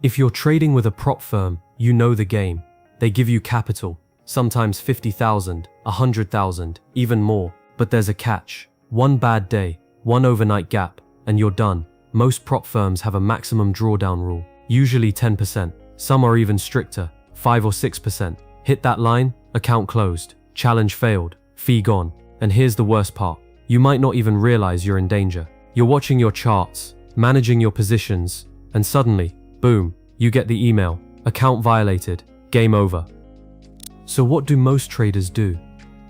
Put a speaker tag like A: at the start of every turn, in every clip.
A: If you're trading with a prop firm, you know the game. They give you capital, sometimes 50,000, 100,000, even more. But there's a catch. One bad day, one overnight gap, and you're done. Most prop firms have a maximum drawdown rule, usually 10%. Some are even stricter, 5 or 6%. Hit that line, account closed, challenge failed, fee gone. And here's the worst part. You might not even realize you're in danger. You're watching your charts, managing your positions, and suddenly, boom, you get the email, account violated, game over. So what do most traders do?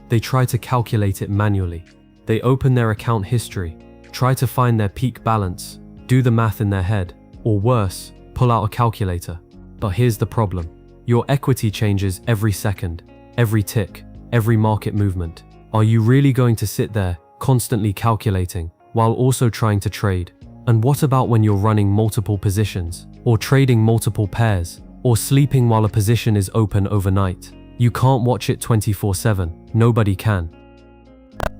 A: They try to calculate it manually. They open their account history, try to find their peak balance, do the math in their head, or worse, pull out a calculator. But here's the problem. Your equity changes every second, every tick, every market movement. Are you really going to sit there, constantly calculating, while also trying to trade? And what about when you're running multiple positions, or trading multiple pairs, or sleeping while a position is open overnight? You can't watch it 24/7, nobody can.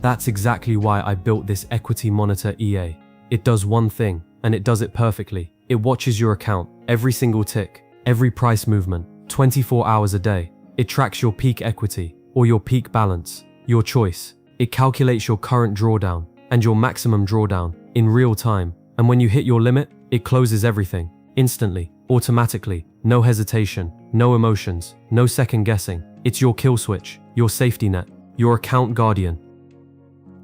A: That's exactly why I built this Equity Monitor EA. It does one thing, and it does it perfectly. It watches your account, every single tick, every price movement, 24 hours a day. It tracks your peak equity, or your peak balance, your choice. It calculates your current drawdown, and your maximum drawdown, in real time. And when you hit your limit, it closes everything, instantly, automatically, no hesitation, no emotions, no second guessing. It's your kill switch, your safety net, your account guardian.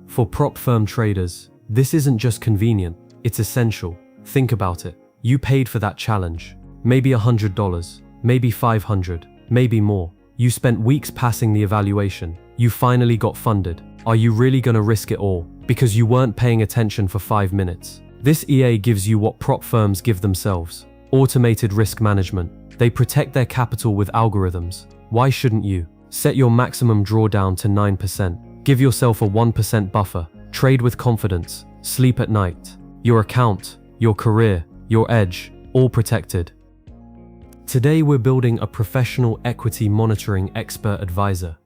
A: For prop firm traders, this isn't just convenient, it's essential. Think about it. You paid for that challenge. Maybe $100, maybe $500, maybe more. You spent weeks passing the evaluation. You finally got funded. Are you really gonna risk it all because you weren't paying attention for 5 minutes? This EA gives you what prop firms give themselves: automated risk management. They protect their capital with algorithms. Why shouldn't you? Set your maximum drawdown to 9%. Give yourself a 1% buffer. Trade with confidence. Sleep at night. Your account, your career, your edge, all protected. Today we're building a professional equity monitoring expert advisor.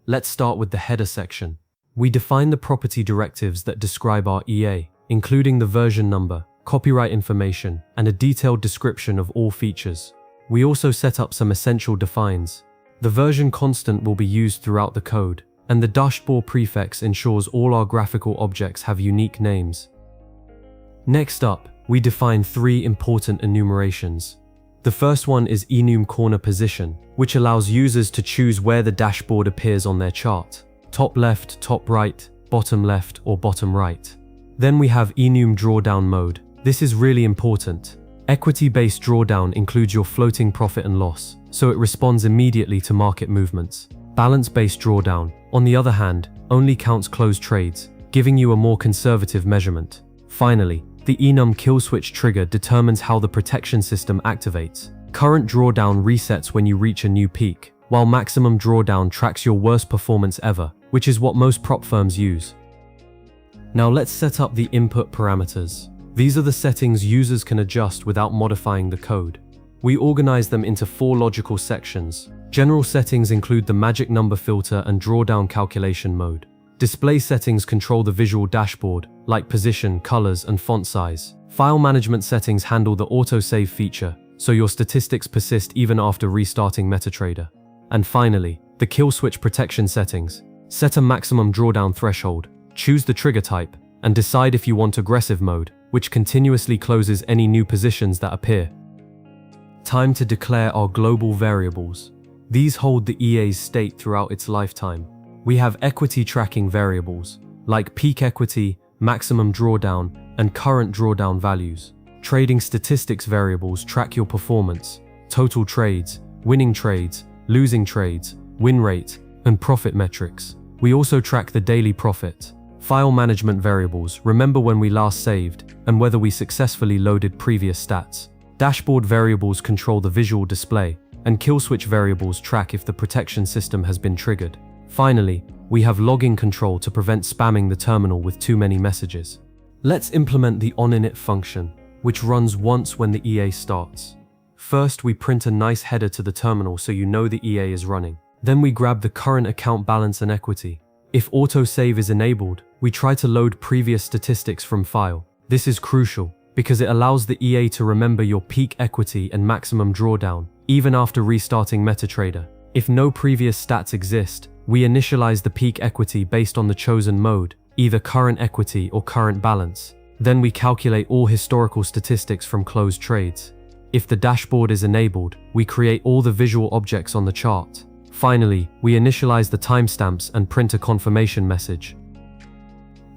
A: Let's start with the header section. We define the property directives that describe our EA, including the version number, copyright information, and a detailed description of all features. We also set up some essential defines. The version constant will be used throughout the code, and the dashboard prefix ensures all our graphical objects have unique names. Next up, we define 3 important enumerations. The first one is enum corner position, which allows users to choose where the dashboard appears on their chart: top left, top right, bottom left, or bottom right. Then we have enum drawdown mode. This is really important. Equity-based drawdown includes your floating profit and loss, so it responds immediately to market movements. Balance-based drawdown, on the other hand, only counts closed trades, giving you a more conservative measurement. Finally, the enum killswitch trigger determines how the protection system activates. Current drawdown resets when you reach a new peak, while maximum drawdown tracks your worst performance ever, which is what most prop firms use. Now let's set up the input parameters. These are the settings users can adjust without modifying the code. We organize them into 4 logical sections. General settings include the magic number filter and drawdown calculation mode. Display settings control the visual dashboard, like position, colors, and font size. File management settings handle the autosave feature, so your statistics persist even after restarting MetaTrader. And finally, the kill switch protection settings. Set a maximum drawdown threshold, choose the trigger type, and decide if you want aggressive mode, which continuously closes any new positions that appear. Time to declare our global variables. These hold the EA's state throughout its lifetime. We have equity tracking variables, like peak equity, maximum drawdown, and current drawdown values. Trading statistics variables track your performance, total trades, winning trades, losing trades, win rate, and profit metrics. We also track the daily profit. File management variables remember when we last saved and whether we successfully loaded previous stats. Dashboard variables control the visual display, and killswitch variables track if the protection system has been triggered. Finally, we have logging control to prevent spamming the terminal with too many messages. Let's implement the onInit function, which runs once when the EA starts. First, we print a nice header to the terminal so you know the EA is running. Then we grab the current account balance and equity. If autosave is enabled, we try to load previous statistics from file. This is crucial. because it allows the EA to remember your peak equity and maximum drawdown, even after restarting MetaTrader. If no previous stats exist, we initialize the peak equity based on the chosen mode, either current equity or current balance. Then we calculate all historical statistics from closed trades. If the dashboard is enabled, we create all the visual objects on the chart. Finally, we initialize the timestamps and print a confirmation message.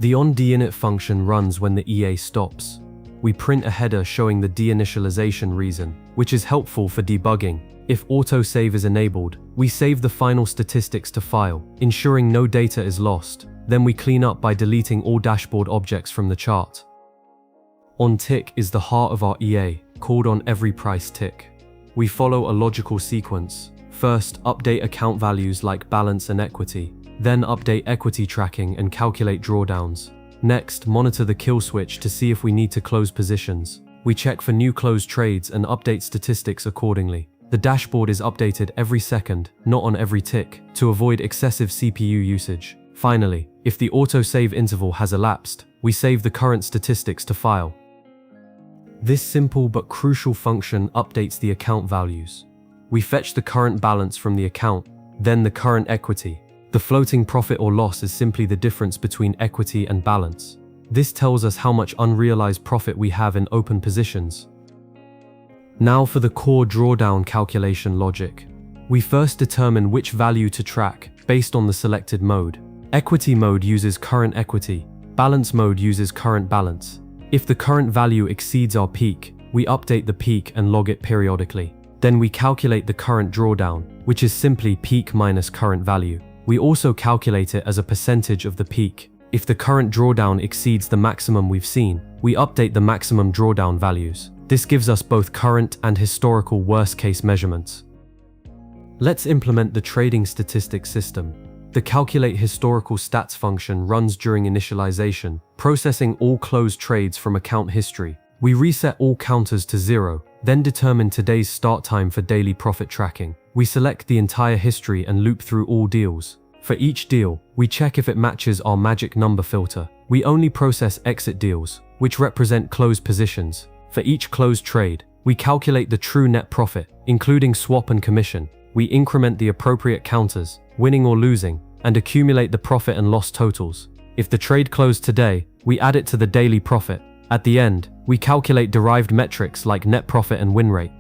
A: The onDeinit function runs when the EA stops. We print a header showing the deinitialization reason, which is helpful for debugging. If autosave is enabled, we save the final statistics to file, ensuring no data is lost. Then we clean up by deleting all dashboard objects from the chart. OnTick is the heart of our EA, called on every price tick. We follow a logical sequence. First, update account values like balance and equity. Then update equity tracking and calculate drawdowns. Next, monitor the kill switch to see if we need to close positions. We check for new closed trades and update statistics accordingly. The dashboard is updated every second, not on every tick, to avoid excessive CPU usage. Finally, if the autosave interval has elapsed, we save the current statistics to file. This simple but crucial function updates the account values. We fetch the current balance from the account, then the current equity. The floating profit or loss is simply the difference between equity and balance. This tells us how much unrealized profit we have in open positions. Now for the core drawdown calculation logic. We first determine which value to track based on the selected mode. Equity mode uses current equity. Balance mode uses current balance. If the current value exceeds our peak, we update the peak and log it periodically. Then we calculate the current drawdown, which is simply peak minus current value. We also calculate it as a percentage of the peak. If the current drawdown exceeds the maximum we've seen, we update the maximum drawdown values. This gives us both current and historical worst-case measurements. Let's implement the trading statistics system. The calculate historical stats function runs during initialization, processing all closed trades from account history. We reset all counters to 0, then determine today's start time for daily profit tracking. We select the entire history and loop through all deals. For each deal, we check if it matches our magic number filter. We only process exit deals, which represent closed positions. For each closed trade, we calculate the true net profit, including swap and commission. We increment the appropriate counters, winning or losing, and accumulate the profit and loss totals. If the trade closed today, we add it to the daily profit. At the end, we calculate derived metrics like net profit and win rate.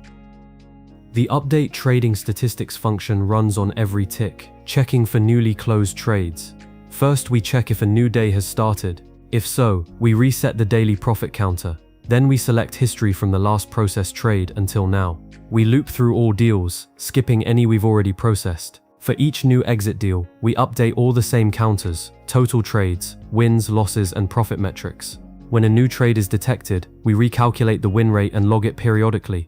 A: The update trading statistics function runs on every tick, checking for newly closed trades. First, we check if a new day has started. If so, we reset the daily profit counter. Then we select history from the last processed trade until now. We loop through all deals, skipping any we've already processed. For each new exit deal, we update all the same counters, total trades, wins, losses, and profit metrics. When a new trade is detected, we recalculate the win rate and log it periodically.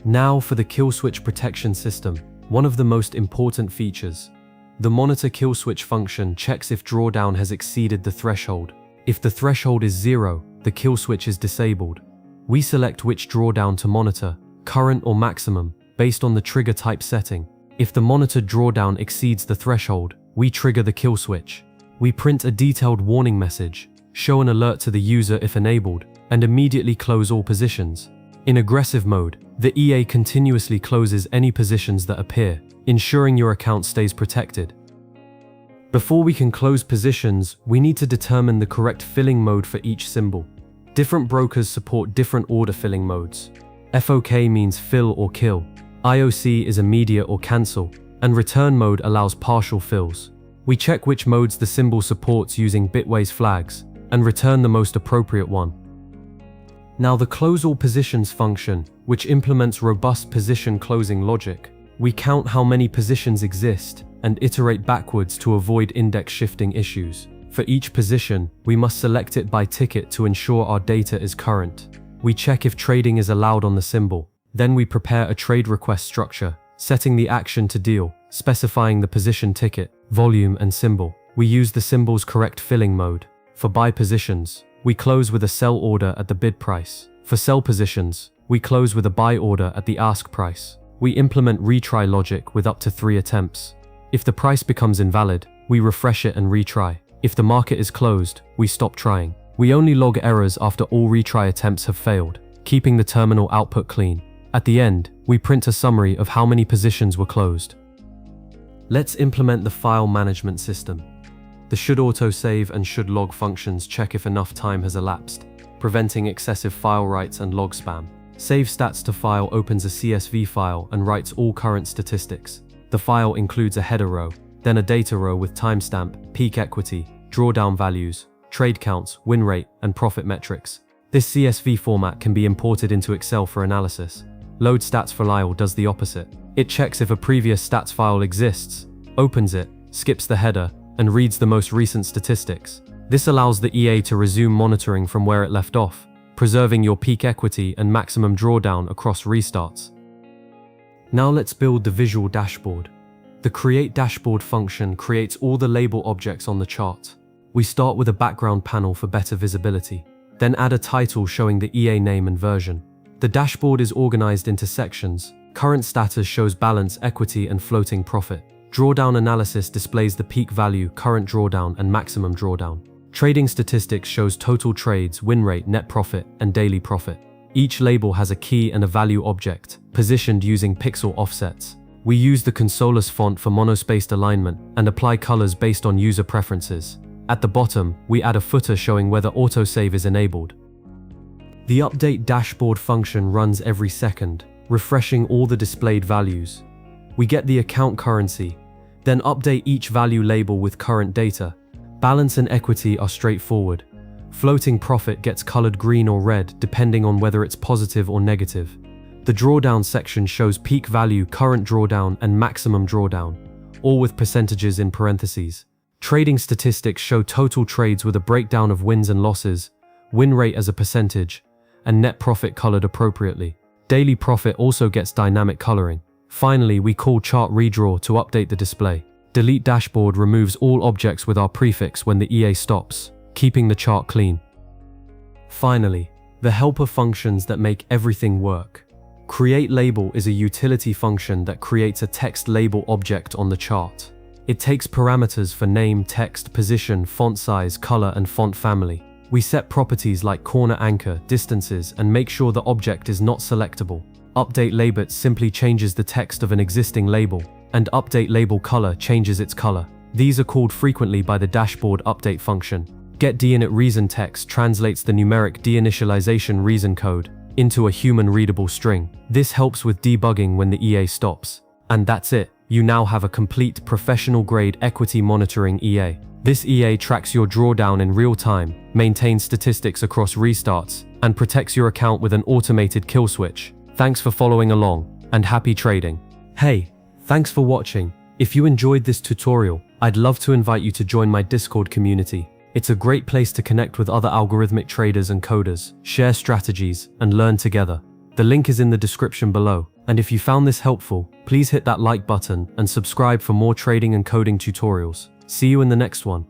A: Now for the kill switch protection system, one of the most important features. The monitor kill switch function checks if drawdown has exceeded the threshold. If the threshold is 0, the kill switch is disabled. We select which drawdown to monitor, current or maximum, based on the trigger type setting. If the monitored drawdown exceeds the threshold, we trigger the kill switch. We print a detailed warning message, show an alert to the user if enabled, and immediately close all positions. In aggressive mode, the EA continuously closes any positions that appear, ensuring your account stays protected. Before we can close positions, we need to determine the correct filling mode for each symbol. Different brokers support different order filling modes. FOK means fill or kill. IOC is immediate or cancel, and return mode allows partial fills. We check which modes the symbol supports using Bitway's flags, and return the most appropriate one. Now the close all positions function, which implements robust position closing logic. We count how many positions exist, and iterate backwards to avoid index shifting issues. For each position, we must select it by ticket to ensure our data is current. We check if trading is allowed on the symbol. Then we prepare a trade request structure, setting the action to deal, specifying the position ticket, volume, and symbol. We use the symbol's correct filling mode. For buy positions, we close with a sell order at the bid price. For sell positions, we close with a buy order at the ask price. We implement retry logic with up to 3 attempts. If the price becomes invalid, we refresh it and retry. If the market is closed, we stop trying. We only log errors after all retry attempts have failed, keeping the terminal output clean. At the end, we print a summary of how many positions were closed. Let's implement the file management system. The should autosave and should log functions check if enough time has elapsed, preventing excessive file writes and log spam. Save stats to file opens a CSV file and writes all current statistics. The file includes a header row, then a data row with timestamp, peak equity, drawdown values, trade counts, win rate, and profit metrics. This CSV format can be imported into Excel for analysis. Load stats for Lyle does the opposite. It checks if a previous stats file exists, opens it, skips the header, and reads the most recent statistics. This allows the EA to resume monitoring from where it left off, preserving your peak equity and maximum drawdown across restarts. Now let's build the visual dashboard. The Create Dashboard function creates all the label objects on the chart. We start with a background panel for better visibility, then add a title showing the EA name and version. The dashboard is organized into sections. Current status shows balance, equity, and floating profit. Drawdown analysis displays the peak value, current drawdown, and maximum drawdown. Trading statistics shows total trades, win rate, net profit, and daily profit. Each label has a key and a value object, positioned using pixel offsets. We use the Consolus font for monospaced alignment and apply colors based on user preferences. At the bottom, we add a footer showing whether autosave is enabled. The Update Dashboard function runs every second, refreshing all the displayed values. We get the account currency, then update each value label with current data. Balance and equity are straightforward. Floating profit gets colored green or red depending on whether it's positive or negative. The drawdown section shows peak value, current drawdown, and maximum drawdown, all with percentages in parentheses. Trading statistics show total trades with a breakdown of wins and losses, win rate as a percentage, and net profit colored appropriately. Daily profit also gets dynamic coloring. Finally, we call chart redraw to update the display. Delete dashboard removes all objects with our prefix when the EA stops, keeping the chart clean. Finally, the helper functions that make everything work. Create label is a utility function that creates a text label object on the chart. It takes parameters for name, text, position, font size, color, and font family. We set properties like corner anchor, distances, and make sure the object is not selectable. Update label simply changes the text of an existing label, and update label color changes its color. These are called frequently by the dashboard update function. Get deinit reason text translates the numeric deinitialization reason code into a human-readable string. This helps with debugging when the EA stops. And that's it. You now have a complete professional-grade equity monitoring EA. This EA tracks your drawdown in real time, maintains statistics across restarts, and protects your account with an automated kill switch. Thanks for following along, and happy trading. Hey, thanks for watching. If you enjoyed this tutorial, I'd love to invite you to join my Discord community. It's a great place to connect with other algorithmic traders and coders, share strategies, and learn together. The link is in the description below. And if you found this helpful, please hit that like button and subscribe for more trading and coding tutorials. See you in the next one.